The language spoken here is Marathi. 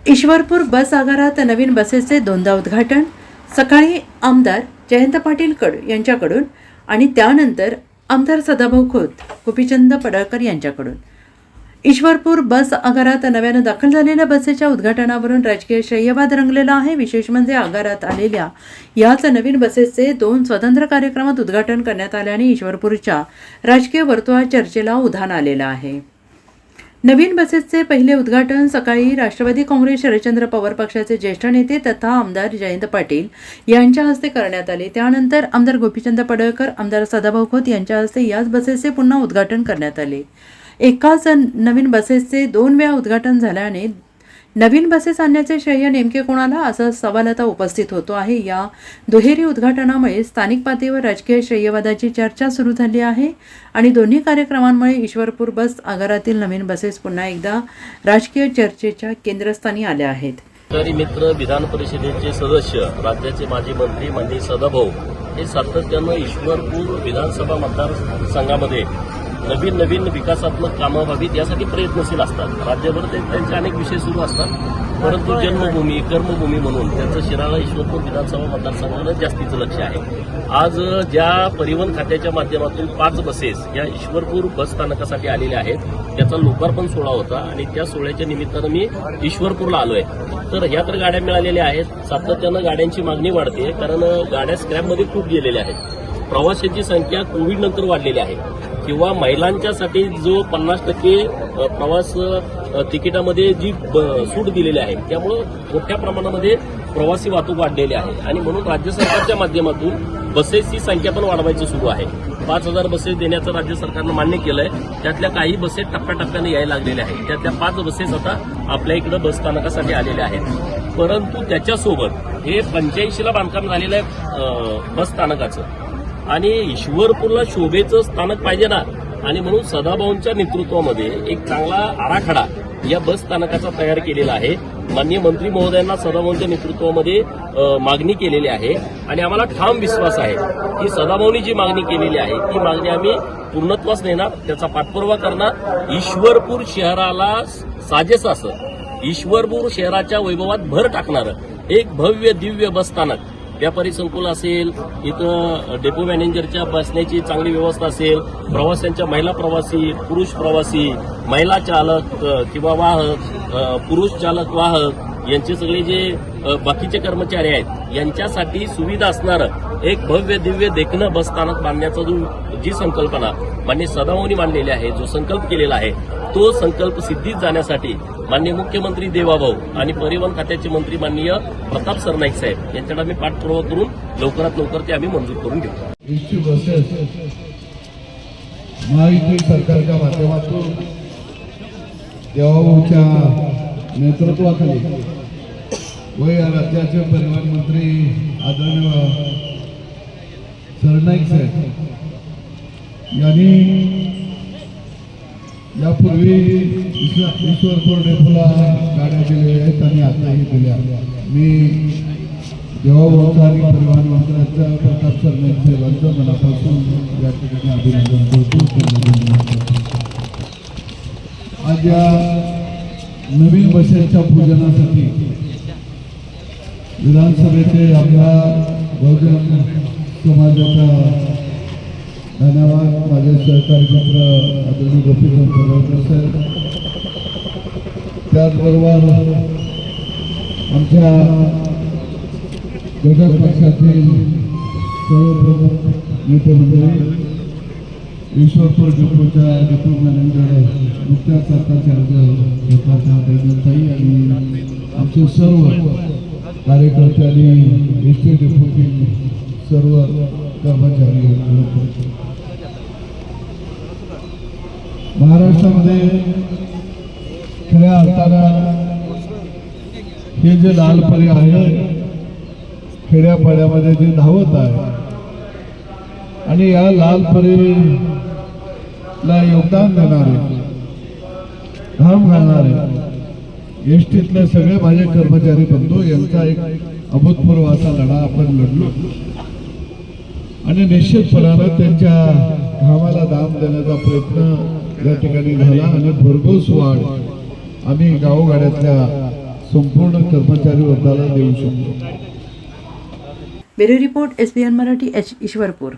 ईश्वरपूर बस आगारात नवीन बसेसचे दोनदा उद्घाटन. सकाळी आमदार जयंत पाटील यांच्याकडून आणि त्यानंतर आमदार सदाभाऊ खोत, गोपीचंद पडळकर यांच्याकडून. ईश्वरपूर बस आगारात नव्यानं दाखल झालेल्या बसेच्या उद्घाटनावरून राजकीय शय्यवाद रंगलेला आहे. विशेष म्हणजे आगारात आलेल्या याच नवीन बसेसचे 2 स्वतंत्र कार्यक्रमात उद्घाटन करण्यात आल्याने ईश्वरपूरच्या राजकीय वर्तुळात चर्चेला उधाण आलेलं आहे. नवीन बसेसचे पहिले उद्घाटन सकाळी राष्ट्रवादी काँग्रेस शरदचंद्र पवार पक्षाचे ज्येष्ठ नेते तथा आमदार जयंत पाटील यांच्या हस्ते करण्यात आले. त्यानंतर आमदार गोपीचंद पडळकर, आमदार सदाभाऊ खोत यांच्या हस्ते याच बसेसचे पुन्हा उद्घाटन करण्यात आले. एकाच नवीन बसेसचे 2 वेळा उद्घाटन झाल्याने नवीन बसेस आणण्याचे श्रेय नेमके कोणाला, असा सवाल आता उपस्थित होतो आहे. या दुहेरी उद्घाटनामुळे स्थानिक पातळीवर राजकीय श्रेयवादाची चर्चा सुरू झाली आहे आणि दोन्ही कार्यक्रमांमुळे ईश्वरपूर बस आगारातील नवीन बसेस पुन्हा एकदा राजकीय चर्चेच्या केंद्रस्थानी आल्या आहेत. शेतकरी मित्र विधान परिषदेचे सदस्य, राज्याचे माजी मंत्री माननीय सदाभाऊ हे सातत्यानं ईश्वरपूर विधानसभा मतदारसंघामध्ये नवीन विकासात्मक कामं व्हावीत यासाठी प्रयत्नशील असतात. राज्यभर त्यांचे अनेक विषय सुरू असतात, परंतु जन्मभूमी कर्मभूमी म्हणून त्यांचं शिराळा ईश्वरपूर विधानसभा मतदारसंघाला जास्तीचं लक्ष आहे. आज ज्या परिवहन खात्याच्या माध्यमातून 5 बसेस या ईश्वरपूर बस स्थानकासाठी आलेल्या आहेत, त्याचा लोकार्पण सोहळा होता आणि त्या सोहळ्याच्या निमित्तानं मी ईश्वरपूरला आलोय. तर ह्या तर गाड्या मिळालेल्या आहेत. सातत्यानं गाड्यांची मागणी वाढते, कारण गाड्या स्क्रॅपमध्ये खूप गेलेल्या आहेत. प्रवाशांची संख्या कोविड नंतर वाढलेली आहे किंवा महिलांच्यासाठी जो 50% प्रवास तिकिटामध्ये जी सूट दिलेली आहे, त्यामुळं मोठ्या प्रमाणामध्ये प्रवासी वाहतूक वाढलेली आहे आणि म्हणून राज्य सरकारच्या माध्यमातून बसेसची संख्या पण वाढवायची सुरू आहे. 5000 बसेस देण्याचं राज्य सरकारनं मान्य केलंय. त्यातल्या काही बसेस टप्प्याटप्प्याने यायला लागलेल्या आहेत. त्यातल्या 5 बसेस आता आपल्या इकडं बस स्थानकासाठी आलेल्या आहेत. परंतु त्याच्यासोबत हे 85ला बांधकाम झालेलं आहे बस स्थानकाचं आणि ईश्वरपूरला शोभेचं स्थानक पाहिजे ना, आणि म्हणून सदाभाऊंच्या नेतृत्वामध्ये एक चांगला आराखडा या बस स्थानकाचा तयार केलेला आहे. माननीय मंत्री महोदयांना सदाभाऊंच्या नेतृत्वामध्ये मागणी केलेली आहे आणि आम्हाला ठाम विश्वास आहे की सदाभाऊंनी जी मागणी केलेली आहे ती मागणी आम्ही पूर्णत्वास नेणार, त्याचा पाठपुरावा करणार. ईश्वरपूर शहराला साजेस असं ईश्वरपूर शहराच्या वैभवात भर टाकणारं एक भव्य दिव्य बस स्थानक, व्यापारी संकुल असेल, इथं डेपो मॅनेजरच्या बसण्याची चांगली व्यवस्था असेल, प्रवाशांच्या महिला प्रवासी, पुरुष प्रवासी, महिला चालक किंवा वाहक, पुरुष चालक वाहक यांचे सगळे जे बाकीचे कर्मचारी आहेत यांच्यासाठी सुविधा असणारं एक भव्य दिव्य देखणं बस स्थानक बांधण्याचा जी संकल्पना माननीय सदाभाऊंनी मांडलेली आहे, जो संकल्प केलेला आहे, तो संकल्प सिद्धीत जाण्यासाठी माननीय मुख्यमंत्री देवाभाऊ आणि परिवहन खात्याचे मंत्री माननीय प्रताप सरनाईक साहेब यांच्याकडे आम्ही पाठपुरावा करून लवकरात लवकर ते आम्ही मंजूर करून घेऊ. एसटी बसेस महायुती सरकारच्या माध्यमातून देवाभाऊच्या नेतृत्वाखाली व या राज्याचे परिवहन मंत्री आदरणीय सरनाईक साहेब यांनी यापूर्वी ईश्वरपूर डेपोला गाड्या दिलेल्या आहेत आणि आताही दिल्या. मी देवाभाऊचा आणि परिवहन मंत्र्यांच्या प्रताप सरनाईक साहेबांचं मनापासून या ठिकाणी अभिनंदन करतो. आज या नवीन बसेसच्या पूजनासाठी विधानसभेचे आपल्या बहुजन समाजाचा धन्यवाद माझे सहकारी मित्र आदरणीय गोपीचंद पडळकर साहेब, त्याचबरोबर आमच्या घटक पक्षातील सर्व प्रमुख नेते मंडळी, ईश्वरपूर डेपोच्या डेपो मॅनेजर नुकत्याच आताचे आणि आमचे सर्व कार्यकर्ते आणि एस टी डेपोतील सर्व कर्मचारी, महाराष्ट्रामध्ये खऱ्या अर्थानं हे जे लाल परी आहे खेड्यापाड्यामध्ये जे धावत आहे आणि या लाल परीला योगदान देणारे, घाम घालणारे एसटीतले सगळे माझे कर्मचारी बंधू यांचा एक अभूतपूर्व असा लढा आपण लढलो आणि निश्चितपणानं त्यांच्या घामाला दाम देण्याचा प्रयत्न या ठिकाणी झाला आणि भरघोस वाढ आम्ही गावोगाड्यातल्या संपूर्ण कर्मचारी वर्गाला देऊ शकतो. Bureau report SBN Marathi Ishwarpur.